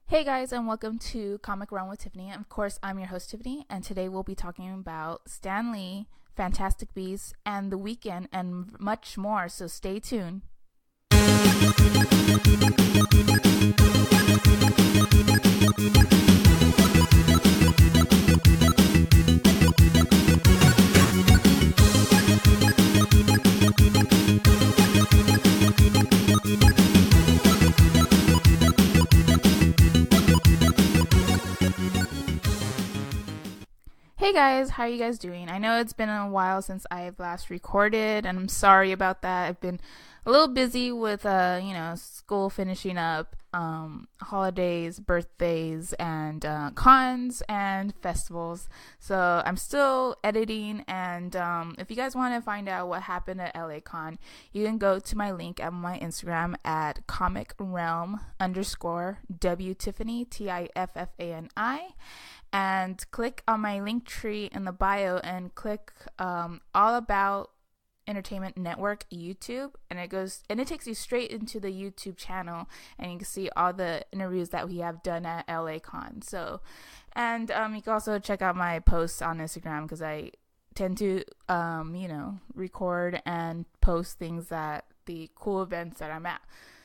Hey guys, and welcome to Comic Realm with Tiffany. And of course, I'm your host, Tiffany, and today we'll be talking about Stan Lee, Fantastic Beasts, and The Weeknd, and much more, so stay tuned. Hey guys, how are you guys doing? I know it's been a while since I've last recorded, and I'm sorry about that. I've been a little busy with, school finishing up, holidays, birthdays, and cons and festivals. So I'm still editing, and if you guys want to find out what happened at LA Con, you can go to my link at my Instagram at Comic Realm _W Tiffany TIFFANI, and click on my link tree in the bio and click all about Entertainment Network YouTube, and it takes you straight into the YouTube channel, and you can see all the interviews that we have done at LA Con. So, and you can also check out my posts on Instagram, because I tend to record and post things that the cool events that I'm at.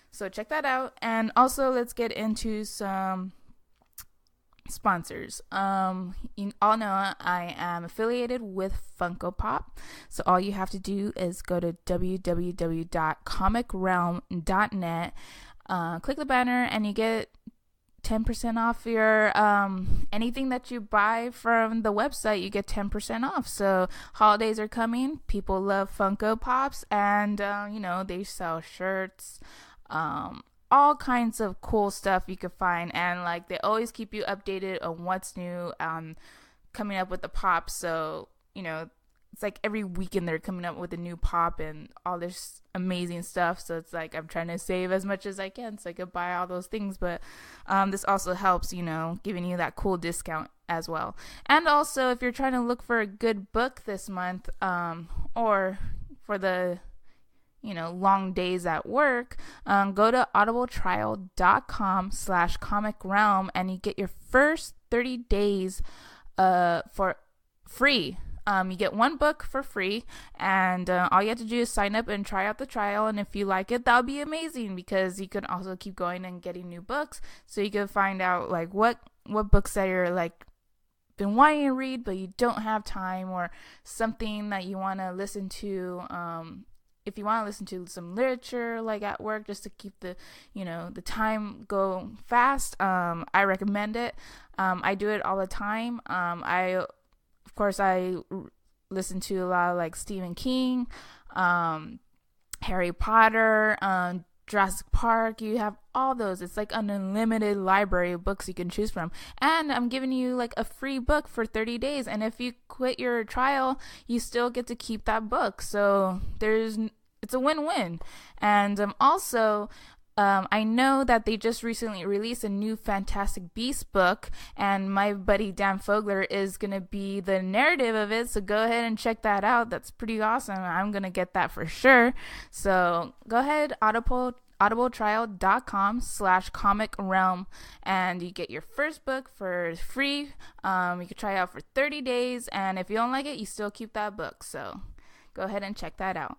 So check that out. And also, let's get into some sponsors. You all know I am affiliated with Funko Pop, so all you have to do is go to www.comicrealm.net, click the banner, and you get 10% off your anything that you buy from the website. You get 10% off. So holidays are coming, people love Funko Pops, and they sell shirts, all kinds of cool stuff you could find, and like they always keep you updated on what's new, coming up with the pops. So it's like every weekend they're coming up with a new pop and all this amazing stuff. So it's like I'm trying to save as much as I can so I could buy all those things, but this also helps, giving you that cool discount as well. And also, if you're trying to look for a good book this month, or for the long days at work, go to audibletrial.com/comicrealm, and you get your first 30 days for free. You get one book for free, and all you have to do is sign up and try out the trial, and if you like it, that'll be amazing, because you can also keep going and getting new books, so you can find out like what books that you're like been wanting to read but you don't have time, or something that you want to listen to. If you want to listen to some literature like at work, just to keep the time go fast, I recommend it. I do it all the time. I listen to a lot of like Stephen King, Harry Potter, Jurassic Park. You have all those. It's like an unlimited library of books you can choose from, and I'm giving you like a free book for 30 days, and if you quit your trial, you still get to keep that book. So it's a win-win. And also, I know that they just recently released a new Fantastic Beasts book, and my buddy Dan Fogler is going to be the narrative of it, so go ahead and check that out. That's pretty awesome. I'm going to get that for sure. So go ahead, audibletrial.com/comicrealm, and you get your first book for free. You can try it out for 30 days, and if you don't like it, you still keep that book. So go ahead and check that out.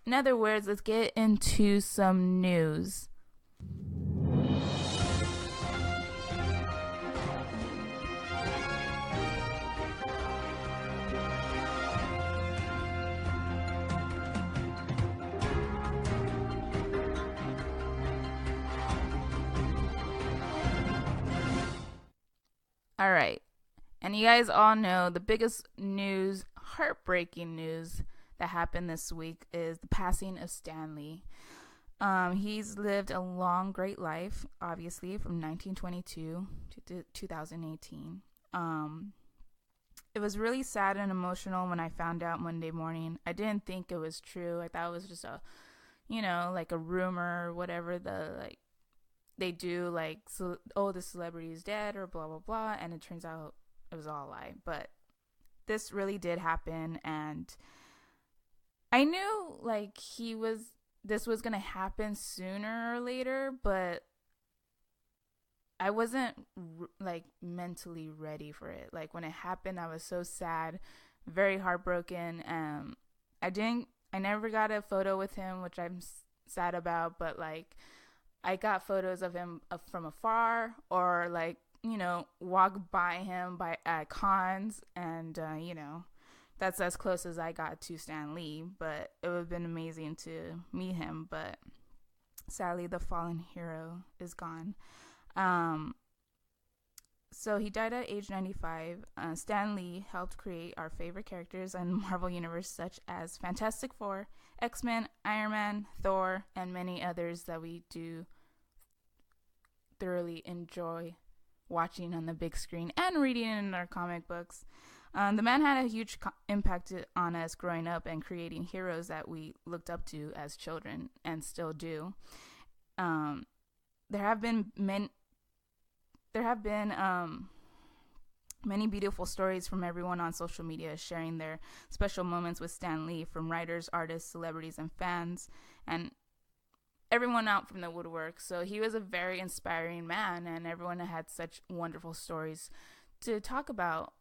In other words, let's get into some news. All right. And you guys all know the biggest news, heartbreaking news that happened this week is the passing of Stan Lee. He's lived a long, great life, obviously, from 1922 to 2018. It was really sad and emotional when I found out Monday morning. I didn't think it was true. I thought it was just a rumor or whatever they do, the celebrity is dead or blah, blah, blah. And it turns out it was all a lie. But this really did happen, and I knew this was going to happen sooner or later, but I wasn't like mentally ready for it. Like when it happened, I was so sad, very heartbroken. I never got a photo with him, which I'm sad about, but like I got photos of him from afar, or like, walk by him at cons, and that's as close as I got to Stan Lee. But it would have been amazing to meet him, but sadly the fallen hero is gone. So he died at age 95. Stan Lee helped create our favorite characters in the Marvel Universe, such as Fantastic Four, X-Men, Iron Man, Thor, and many others that we do thoroughly enjoy watching on the big screen and reading in our comic books. The man had a huge impact on us growing up and creating heroes that we looked up to as children and still do. There have been many beautiful stories from everyone on social media sharing their special moments with Stan Lee, from writers, artists, celebrities, and fans, and everyone out from the woodwork. So he was a very inspiring man, and everyone had such wonderful stories to talk about,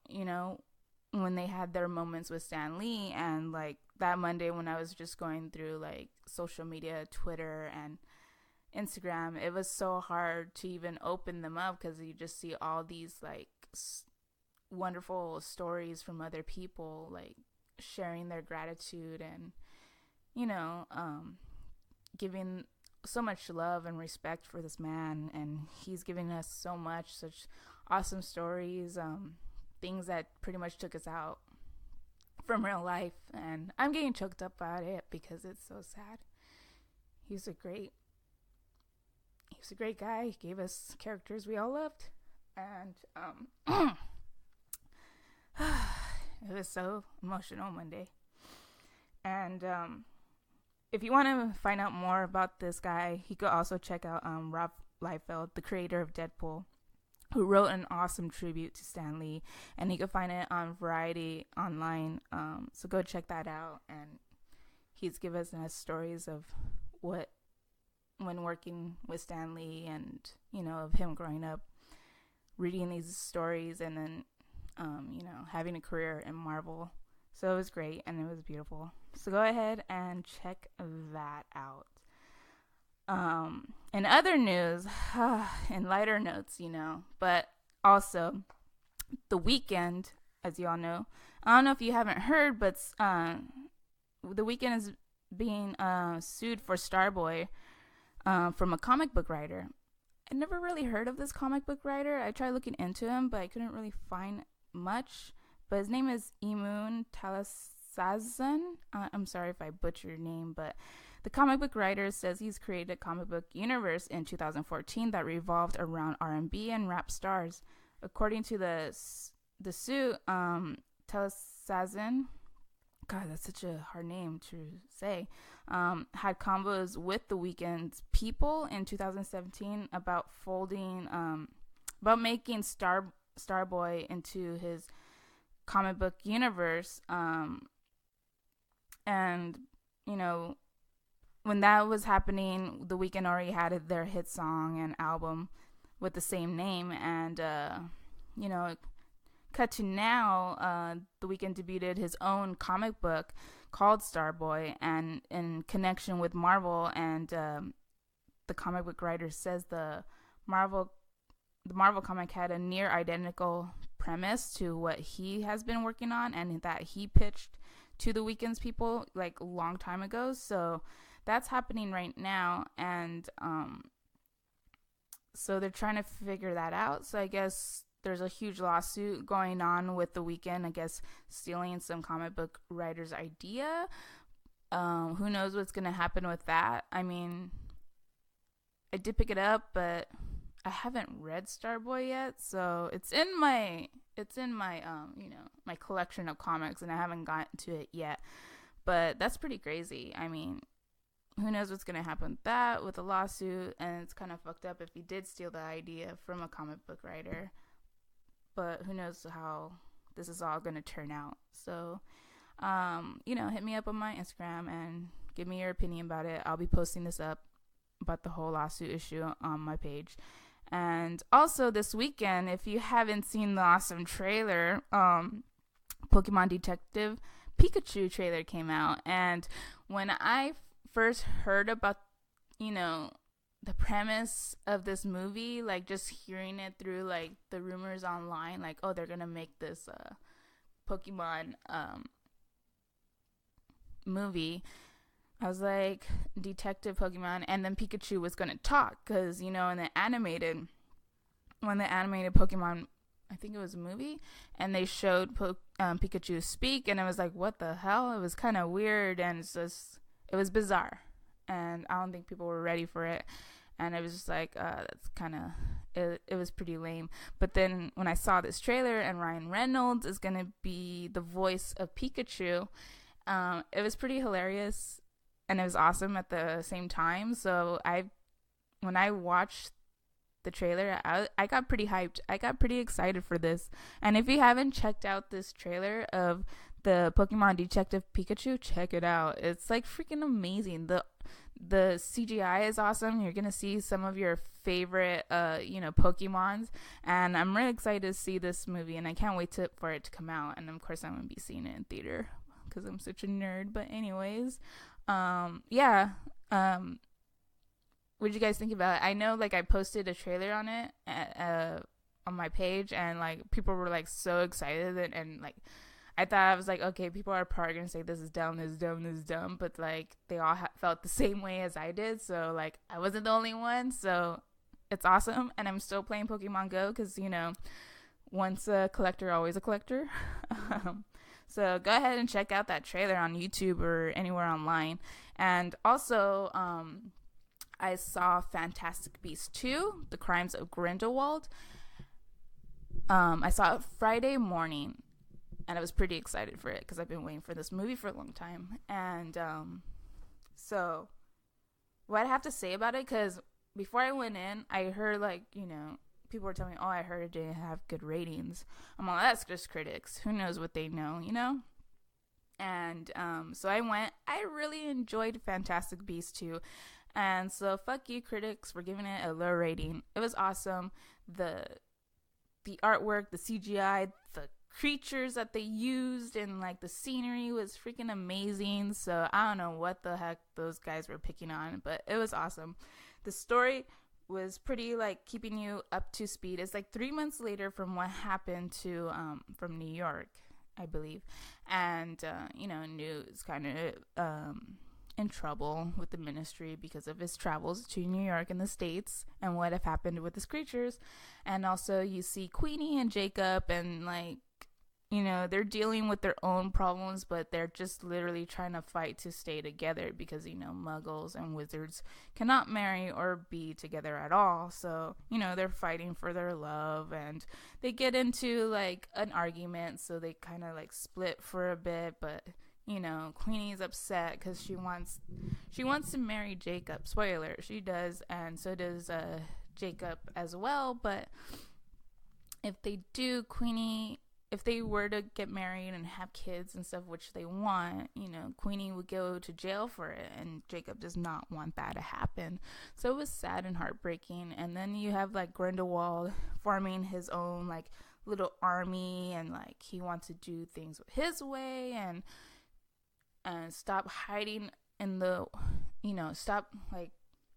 when they had their moments with Stan Lee. And like that Monday when I was just going through like social media, Twitter and Instagram, it was so hard to even open them up because you just see all these like wonderful stories from other people, like sharing their gratitude and giving so much love and respect for this man. And he's giving us such awesome stories, things that pretty much took us out from real life. And I'm getting choked up about it because it's so sad. He was a great guy. He gave us characters we all loved, and it was so emotional Monday. And if you want to find out more about this guy, you could also check out Rob Liefeld, the creator of Deadpool, who wrote an awesome tribute to Stan Lee, and you can find it on Variety online. So go check that out. And he's given us stories of when working with Stan Lee, and of him growing up reading these stories, and then having a career in Marvel. So it was great and it was beautiful. So go ahead and check that out. In other news, in lighter notes, but also The Weeknd, as you all know. I don't know if you haven't heard, but The Weeknd is being sued for Starboy from a comic book writer. I never really heard of this comic book writer. I tried looking into him, but I couldn't really find much. But his name is Emun Talasazan. I'm sorry if I butchered your name, but the comic book writer says he's created a comic book universe in 2014 that revolved around R&B and rap stars. According to the suit, Talasazan, God, that's such a hard name to say, had combos with The Weeknd's People in 2017 about making Starboy into his comic book universe. And when that was happening, The Weeknd already had their hit song and album with the same name, and cut to now, The Weeknd debuted his own comic book called Starboy, and in connection with Marvel. And the comic book writer says the Marvel comic had a near identical premise to what he has been working on, and that he pitched to The Weeknd's People like a long time ago. So that's happening right now, and so they're trying to figure that out. So I guess there's a huge lawsuit going on with The Weeknd, I guess, stealing some comic book writer's idea. Who knows what's going to happen with that? I mean, I did pick it up, but I haven't read Starboy yet, so it's in my my collection of comics, and I haven't gotten to it yet. But that's pretty crazy. I mean, who knows what's going to happen with that, with the lawsuit, and it's kind of fucked up if he did steal the idea from a comic book writer. But who knows how this is all going to turn out. So, hit me up on my Instagram and give me your opinion about it. I'll be posting this up about the whole lawsuit issue on my page. And also this weekend, if you haven't seen the awesome trailer, Pokemon Detective Pikachu trailer came out. And when I first heard about, you know, the premise of this movie, like just hearing it through like the rumors online, like, oh, they're gonna make this Pokemon movie, I was like, Detective Pokemon, and then Pikachu was gonna talk, because in the animated, when the animated Pokemon, I think it was a movie, and they showed Pikachu speak, and it was like, what the hell? It was kind of weird, and it was bizarre, and I don't think people were ready for it, and it was just like, that's kind of, it was pretty lame. But then when I saw this trailer, and Ryan Reynolds is gonna be the voice of Pikachu, it was pretty hilarious, and it was awesome at the same time. So when I watched the trailer, I got pretty hyped. I got pretty excited for this. And if you haven't checked out this trailer of the Pokemon Detective Pikachu, check it out. It's like freaking amazing. The CGI is awesome. You're gonna see some of your favorite Pokemons, and I'm really excited to see this movie, and I can't wait for it to come out. And of course I'm gonna be seeing it in theater because I'm such a nerd. But anyways, yeah. What did you guys think about it? I know, like, I posted a trailer on it on my page, and like people were like so excited, and like I thought, I was like, okay, people are probably gonna say this is dumb, this is dumb, this is dumb, but like they all felt the same way as I did, so like I wasn't the only one. So it's awesome, and I'm still playing Pokemon Go because once a collector, always a collector. So go ahead and check out that trailer on YouTube or anywhere online. And also, I saw Fantastic Beasts 2, The Crimes of Grindelwald. I saw it Friday morning, and I was pretty excited for it because I've been waiting for this movie for a long time. And so what I have to say about it, because before I went in, I heard people were telling me, oh, I heard it didn't have good ratings. I'm like, that's just critics. Who knows what they know, And so I went. I really enjoyed Fantastic Beasts 2. And so fuck you, critics, for giving it a low rating. It was awesome. The artwork, the CGI, the creatures that they used, and like the scenery was freaking amazing. So I don't know what the heck those guys were picking on, but it was awesome. The story was pretty like keeping you up to speed. It's like 3 months later from what happened to from New York, I believe, and Newt's kind of in trouble with the ministry because of his travels to New York and the States and what have happened with his creatures. And also you see Queenie and Jacob, and they're dealing with their own problems, but they're just literally trying to fight to stay together because muggles and wizards cannot marry or be together at all. So they're fighting for their love, and they get into like an argument, so they kind of like split for a bit. But Queenie's upset because she wants to marry Jacob. Spoiler, she does, and so does Jacob as well. But if they do, if they were to get married and have kids and stuff, which they want, Queenie would go to jail for it, and Jacob does not want that to happen. So it was sad and heartbreaking. And then you have like Grindelwald forming his own like little army, and like he wants to do things his way, and stop hiding in the, stop like,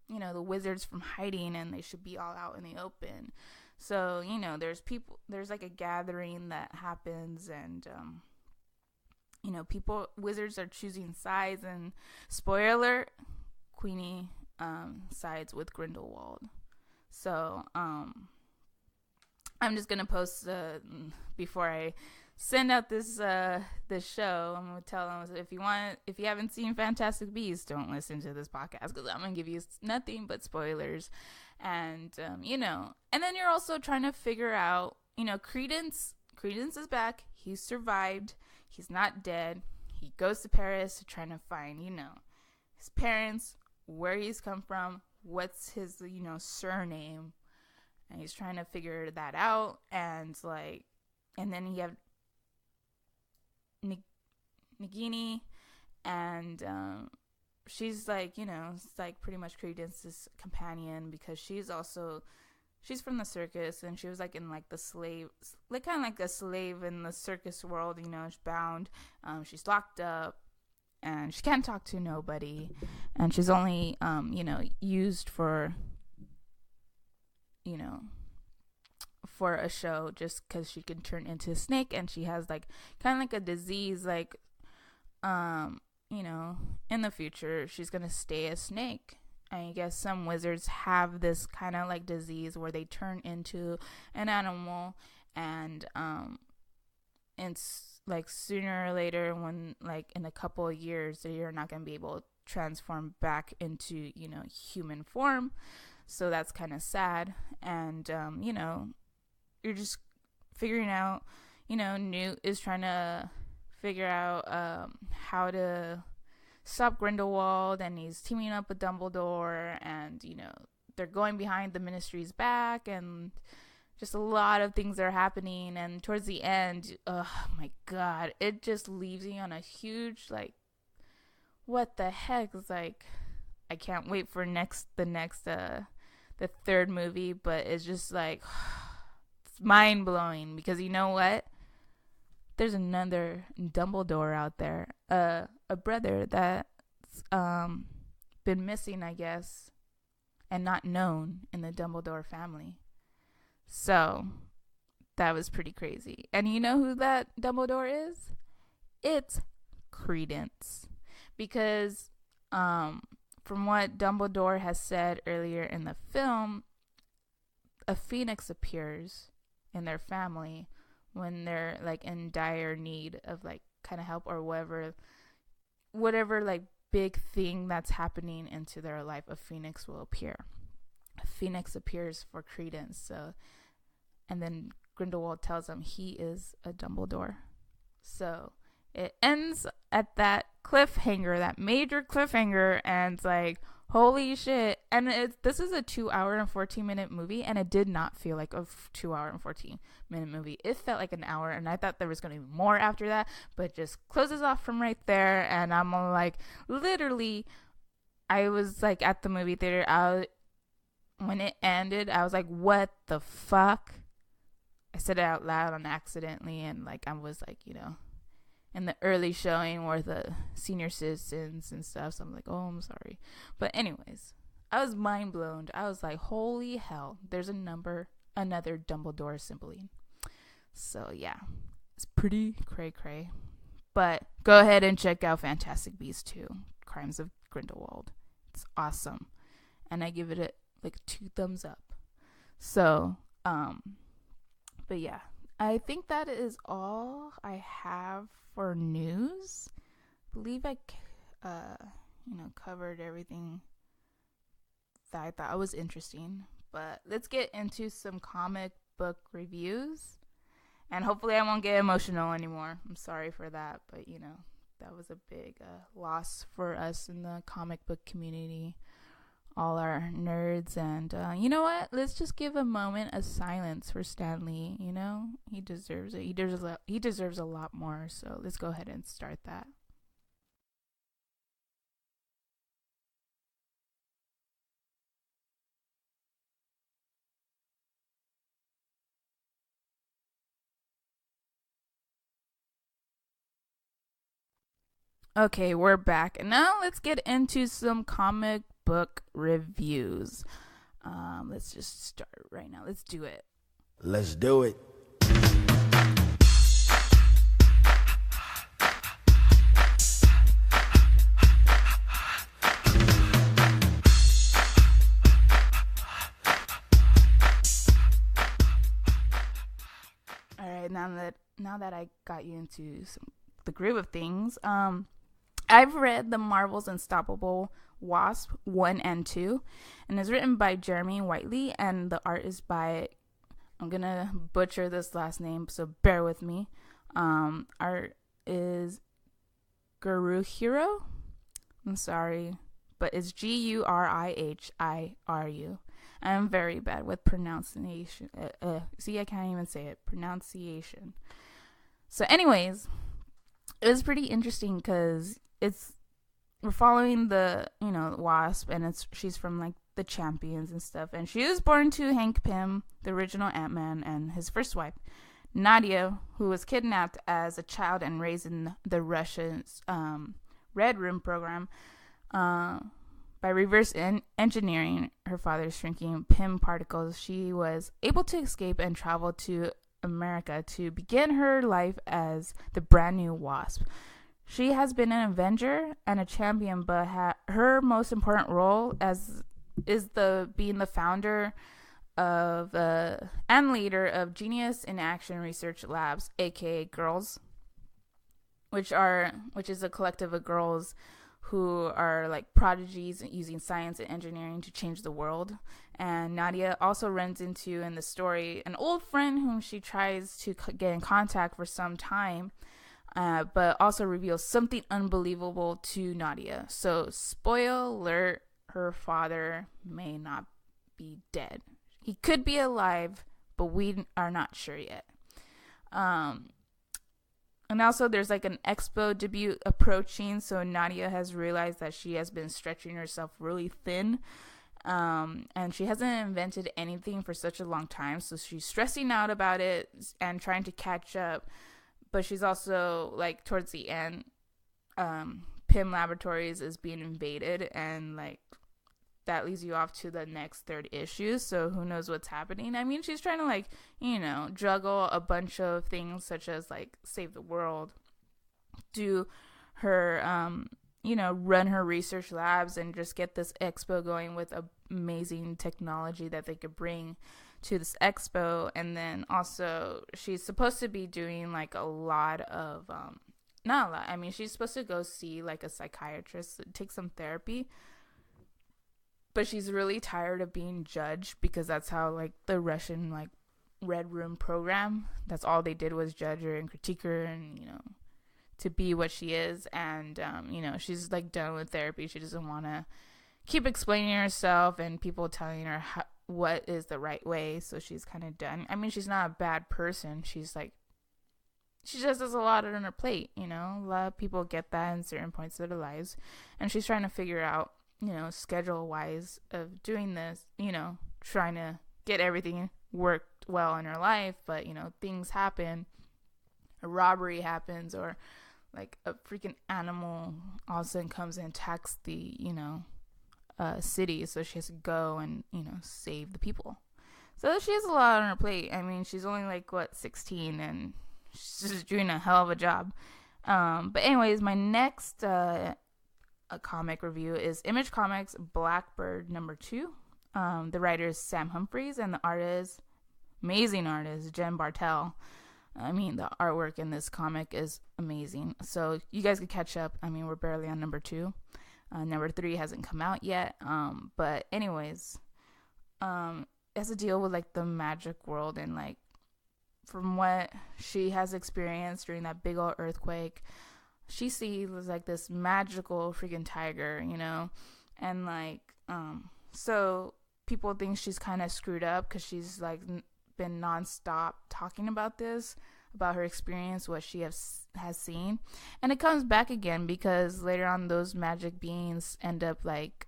the wizards from hiding, and they should be all out in the open. So, there's like a gathering that happens, and, wizards are choosing sides, and spoiler, Queenie, sides with Grindelwald. So, I'm just gonna post, before I send out this show, I'm gonna tell them, if you haven't seen Fantastic Beasts, don't listen to this podcast, because I'm gonna give you nothing but spoilers. And and then you're also trying to figure out, Credence is back. He's survived. He's not dead. He goes to Paris to try to find his parents, where he's come from, what's his surname, and he's trying to figure that out. And then you have Nagini, and she's like, it's like pretty much Credence's companion, because she's she's from the circus, and she was like in like the slave, like kind of like a slave in the circus world. She's bound. She's locked up, and she can't talk to nobody, and she's only used for for a show just because she can turn into a snake, and she has like kind of like a disease, like in the future she's gonna stay a snake. I guess some wizards have this kind of like disease where they turn into an animal, and it's like sooner or later, when like in a couple of years, you're not gonna be able to transform back into human form. So that's kind of sad. And you're just figuring out, Newt is trying to figure out how to stop Grindelwald, and he's teaming up with Dumbledore, and they're going behind the Ministry's back, and just a lot of things are happening. And towards the end, oh my god, it just leaves you on a huge like, what the heck? It's like, I can't wait for the third movie, but it's just like, it's mind blowing, because you know what? There's another Dumbledore out there, a brother that's been missing, I guess, and not known in the Dumbledore family. So that was pretty crazy. And you know who that Dumbledore is? It's Credence, because from what Dumbledore has said earlier in the film, a phoenix appears in their family when they're like in dire need of like kind of help, or whatever like big thing that's happening into their life, a phoenix will appear. A phoenix appears for Credence. So, and then Grindelwald tells him he is a Dumbledore. So it ends at that cliffhanger, that major cliffhanger, and it's like, holy shit. And this is a 2 hour and 14-minute movie, and it did not feel like a 2 hour and 14-minute movie. It felt like an hour, and I thought there was going to be more after that, but it just closes off from right there. And I'm like, literally, I was like at the movie theater, when it ended, I was like, what the fuck? I said it out loud on accidentally, and like I was like, in the early showing where the senior citizens and stuff. So I'm like, oh, I'm sorry. But anyways, I was mind blown. I was like, holy hell, there's another Dumbledore sibling. So yeah, it's pretty cray. But go ahead and check out Fantastic Beasts 2, Crimes of Grindelwald. It's awesome. And I give it like 2 thumbs up. So, but yeah, I think that is all I have for news. I believe I covered everything that I thought was interesting. But let's get into some comic book reviews, and hopefully I won't get emotional anymore. I'm sorry for that, but that was a big loss for us in the comic book community, all our nerds. And you know what, let's just give a moment of silence for Stan Lee. He deserves it. He deserves a lot more. So let's go ahead and start that. Okay, we're back, and now let's get into some comic book reviews. Let's just start right now. Let's do it. Let's do it. All right, now that I got you into the groove of things, I've read the Marvel's Unstoppable Wasp 1 and 2, and it's written by Jeremy Whiteley, and the art is by, I'm gonna butcher this last name, so bear with me. Art is Guruhiru. I'm sorry, but it's Gurihiru. I'm very bad with pronunciation. See, I can't even say it. Pronunciation. So anyways, it was pretty interesting because we're following the Wasp, and she's from like the champions and stuff. And she was born to Hank Pym, the original Ant-Man, and his first wife, Nadia, who was kidnapped as a child and raised in the Russian Red Room program. By reverse engineering her father's shrinking Pym particles, she was able to escape and travel to America to begin her life as the brand new Wasp. She has been an Avenger and a champion, but her most important role is being the founder of and leader of Genius in Action Research Labs, aka Girls, which is a collective of girls who are like prodigies using science and engineering to change the world. And Nadia also runs into, in the story, an old friend whom she tries to get in contact for some time, but also reveals something unbelievable to Nadia. So, spoiler alert, her father may not be dead. He could be alive, but we are not sure yet. And also there's like an expo debut approaching, so Nadia has realized that she has been stretching herself really thin. And she hasn't invented anything for such a long time, so she's stressing out about it and trying to catch up. But she's also, like, towards the end, Pym Laboratories is being invaded, and like that leads you off to the next third issue, so who knows what's happening. I mean, she's trying to, like, juggle a bunch of things, such as like save the world, do her run her research labs, and just get this expo going with amazing technology that they could bring to this expo. And then also she's supposed to be doing like a lot of not a lot, I mean, she's supposed to go see like a psychiatrist, take some therapy, but she's really tired of being judged, because that's how like the Russian like Red Room program, that's all they did was judge her and critique her, and to be what she is. And she's like done with therapy. She doesn't want to keep explaining herself and people telling her what is the right way, so she's kind of done. I mean, she's not a bad person, she just has a lot on her plate. A lot of people get that in certain points of their lives, and she's trying to figure out schedule wise of doing this, trying to get everything worked well in her life. But things happen, a robbery happens, or like a freaking animal all of a sudden comes and attacks the city, so she has to go and save the people. So she has a lot on her plate. I mean, she's only like 16, and she's just doing a hell of a job. But anyways, my next a comic review is Image Comics Blackbird #2. The writer is Sam Humphries, and the artist, amazing artist, Jen Bartel. I mean, the artwork in this comic is amazing. So you guys could catch up. I mean, we're barely on #2. #3 hasn't come out yet. But anyways, it has to deal with like the magic world, and like from what she has experienced during that big old earthquake, she sees like this magical freaking tiger, and like so people think she's kind of screwed up because she's like been nonstop talking about her experience, what she has seen. And it comes back again because later on those magic beings end up like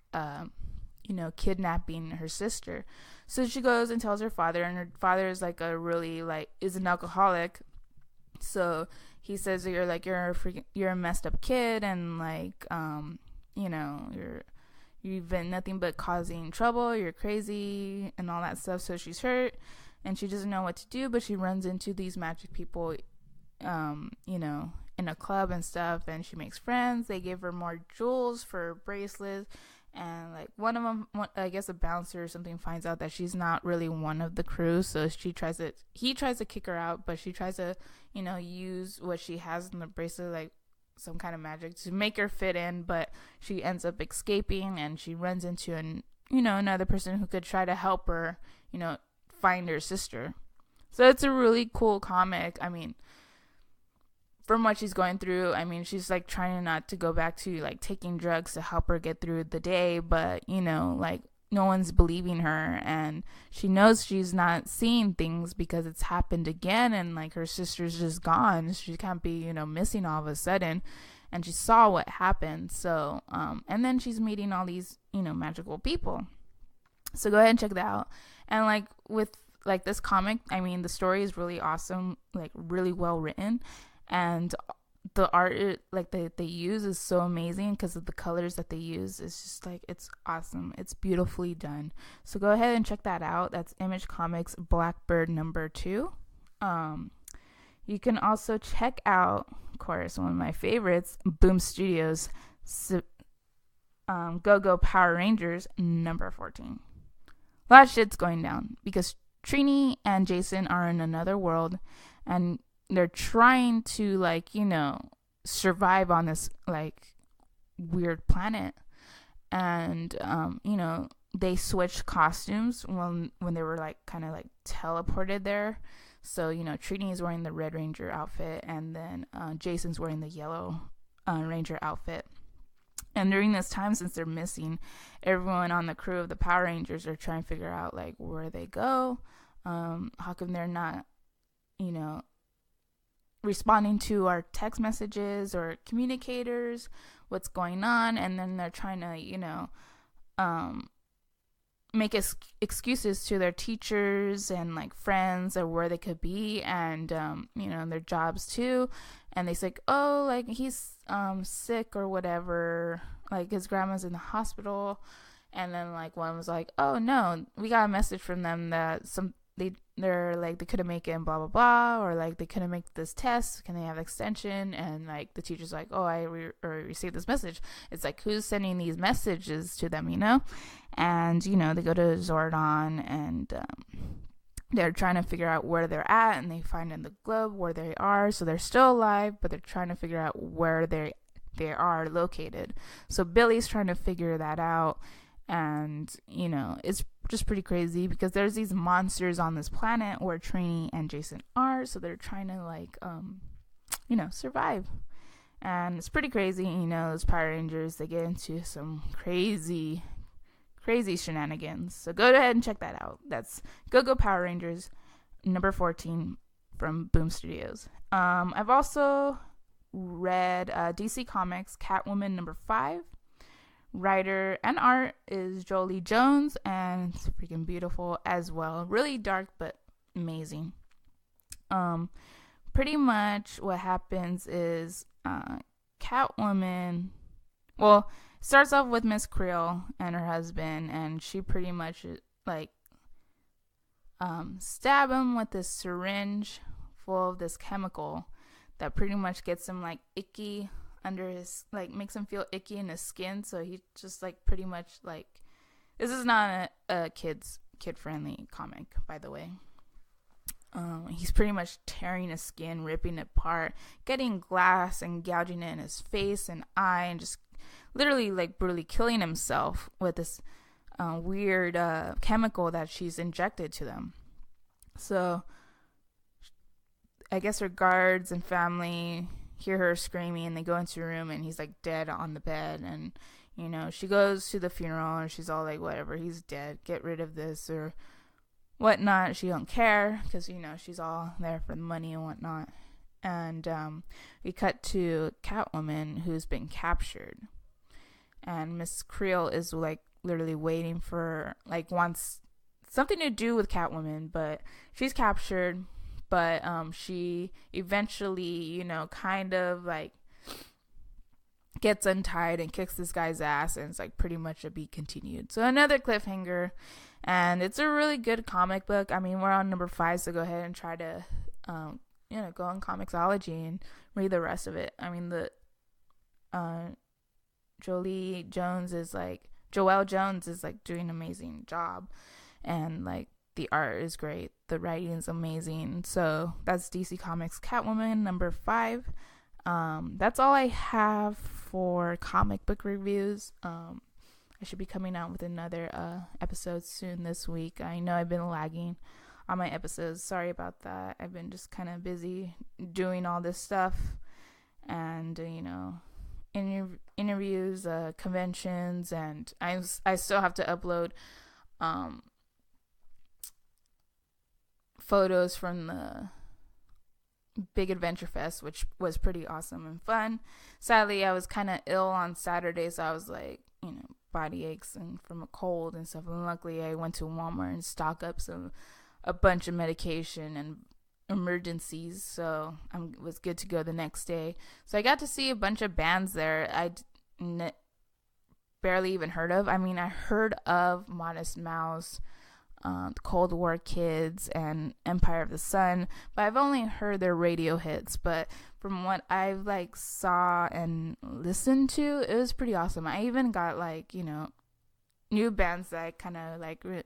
kidnapping her sister. So she goes and tells her father, and her father is like is an alcoholic. So he says that you're a messed up kid, and like you've been nothing but causing trouble, you're crazy and all that stuff. So she's hurt and she doesn't know what to do, but she runs into these magic people in a club and stuff, and she makes friends. They give her more jewels for bracelets, and like one of them, I guess a bouncer or something, finds out that she's not really one of the crew, so he tries to kick her out, but she tries to use what she has in the bracelet, like some kind of magic, to make her fit in. But she ends up escaping, and she runs into another person who could try to help her find her sister. So it's a really cool comic. I mean, from what she's going through, I mean, she's like trying not to go back to like taking drugs to help her get through the day, but like no one's believing her, and she knows she's not seeing things because it's happened again, and like her sister's just gone. She can't be missing all of a sudden, and she saw what happened. So and then she's meeting all these magical people. So go ahead and check that out. And like with like this comic, I mean, the story is really awesome, like really well written, and the art like they use is so amazing because of the colors that they use. It's just like it's awesome. It's beautifully done. So go ahead and check that out. That's Image Comics Blackbird #2. You can also check out, of course, one of my favorites, Boom Studios Go Go Power Rangers #14. A lot of shit's going down because Trini and Jason are in another world, and they're trying to like, survive on this like weird planet. And they switched costumes when they were like kind of like teleported there. So Trini is wearing the Red Ranger outfit, and then Jason's wearing the Yellow Ranger outfit. And during this time, since they're missing, everyone on the crew of the Power Rangers are trying to figure out like where they go. How come they're not, responding to our text messages or communicators? What's going on? And then they're trying to, make excuses to their teachers and like friends or where they could be, and their jobs too. And they say, oh, like he's sick or whatever, like his grandma's in the hospital. And then like one was like, oh no, we got a message from them that they're like they couldn't make it and blah blah blah, or like they couldn't make this test, can they have extension? And like the teacher's like, oh, I received this message. It's like, who's sending these messages to them, And they go to Zordon, and they're trying to figure out where they're at, and they find in the globe where they are. So they're still alive, but they're trying to figure out where they are located. So Billy's trying to figure that out. And it's just pretty crazy because there's these monsters on this planet where Trini and Jason are. So they're trying to like survive. And it's pretty crazy. Those Power Rangers, they get into some crazy shenanigans. So go ahead and check that out. That's Go Go Power Rangers #14 from Boom Studios. I've also read DC Comics Catwoman #5. Writer and art is Jolie Jones, and it's freaking beautiful as well. Really dark but amazing. Pretty much what happens is Catwoman, well, starts off with Miss Creel and her husband, and she pretty much like stab him with this syringe full of this chemical that pretty much gets him like icky under his, like makes him feel icky in his skin. So he just like pretty much like, this is not a kid friendly comic, by the way. He's pretty much tearing his skin, ripping it apart, getting glass and gouging it in his face and eye, and just literally like brutally killing himself with this weird chemical that she's injected to them. So I guess her guards and family hear her screaming, and they go into her room, and he's like dead on the bed. And she goes to the funeral, and she's all like, whatever, he's dead, get rid of this or whatnot. She don't care because she's all there for the money and whatnot. And we cut to Catwoman, who's been captured, and Miss Creel is like literally waiting for, like, wants something to do with Catwoman, but she's captured. But she eventually, kind of like gets untied and kicks this guy's ass, and it's like pretty much a be continued. So another cliffhanger, and it's a really good comic book. I mean, we're on #5, so go ahead and try to, go on Comixology and read the rest of it. I mean, the Joelle Jones is like doing an amazing job, and like the art is great, the writing is amazing. So that's DC Comics Catwoman #5. That's all I have for comic book reviews. I should be coming out with another episode soon this week. I know I've been lagging on my episodes. Sorry about that. I've been just kind of busy doing all this stuff, and interviews, conventions, and I still have to upload photos from the Big Adventure Fest, which was pretty awesome and fun. Sadly, I was kind of ill on Saturday, so I was like, body aches and from a cold and stuff. And luckily, I went to Walmart and stocked up a bunch of medication and emergencies, so I was good to go the next day. So I got to see a bunch of bands there barely even heard of. I mean, I heard of Modest Mouse, Cold War Kids, and Empire of the Sun, but I've only heard their radio hits. But from what I've saw and listened to, it was pretty awesome. I even got new bands that I kind of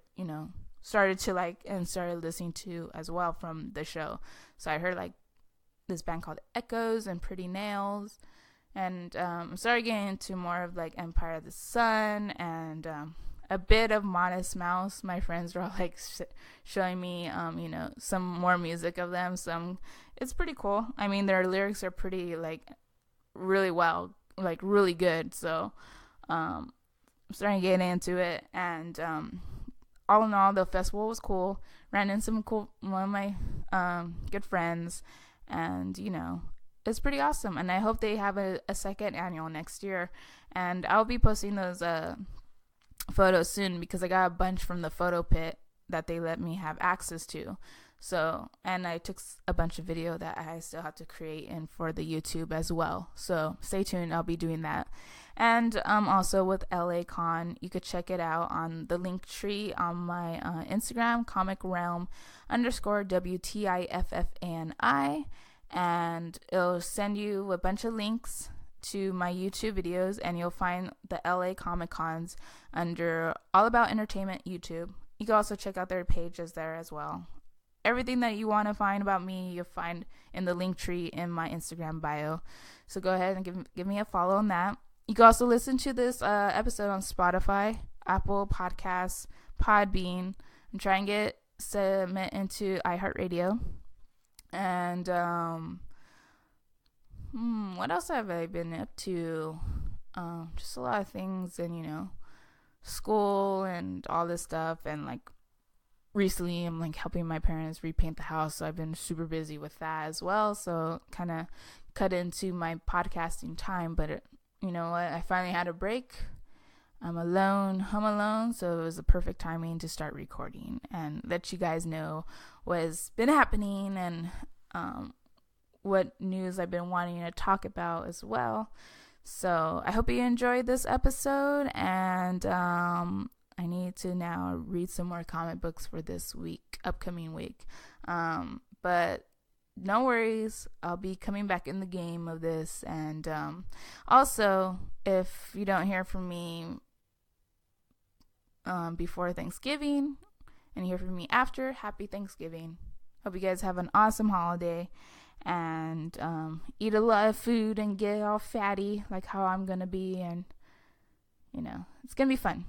started to like and started listening to as well from the show. So I heard this band called Echoes and Pretty Nails, and started getting into more of Empire of the Sun and a bit of Modest Mouse. My friends were all showing me some more music of them, so it's pretty cool. I mean, their lyrics are pretty really well, really good. So I'm starting to get into it, and all in all, the festival was cool. Ran into one of my good friends, and it's pretty awesome. And I hope they have a second annual next year. And I'll be posting those photos soon, because I got a bunch from the photo pit that they let me have access to. So, and I took a bunch of video that I still have to create and for the YouTube as well. So stay tuned. I'll be doing that. And also with LA Con, you could check it out on the link tree on my Instagram, comicrealm_WTIFFANI. And it'll send you a bunch of links to my YouTube videos, and you'll find the LA Comic Cons under All About Entertainment YouTube. You can also check out their pages there as well. Everything that you want to find about me, you'll find in the link tree in my Instagram bio. So go ahead and give me a follow on that. You can also listen to this episode on Spotify, Apple Podcasts, Podbean, and try and submit into iHeartRadio. And what else have I been up to? Just a lot of things, and school and all this stuff. And recently I'm helping my parents repaint the house, so I've been super busy with that as well. So kind of cut into my podcasting time, but you know what? I finally had a break. I'm home alone, so it was the perfect timing to start recording and let you guys know what's been happening and what news I've been wanting to talk about as well. So I hope you enjoyed this episode, and I need to now read some more comic books for this upcoming week. But no worries, I'll be coming back in the game of this. And also, if you don't hear from me before Thanksgiving and hear from me after, happy Thanksgiving. Hope you guys have an awesome holiday, and eat a lot of food and get all fatty like how I'm gonna be. And it's gonna be fun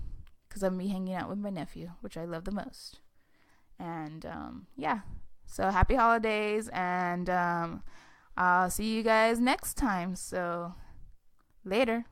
because I'm gonna be hanging out with my nephew, which I love the most. And so happy holidays, and I'll see you guys next time. So later.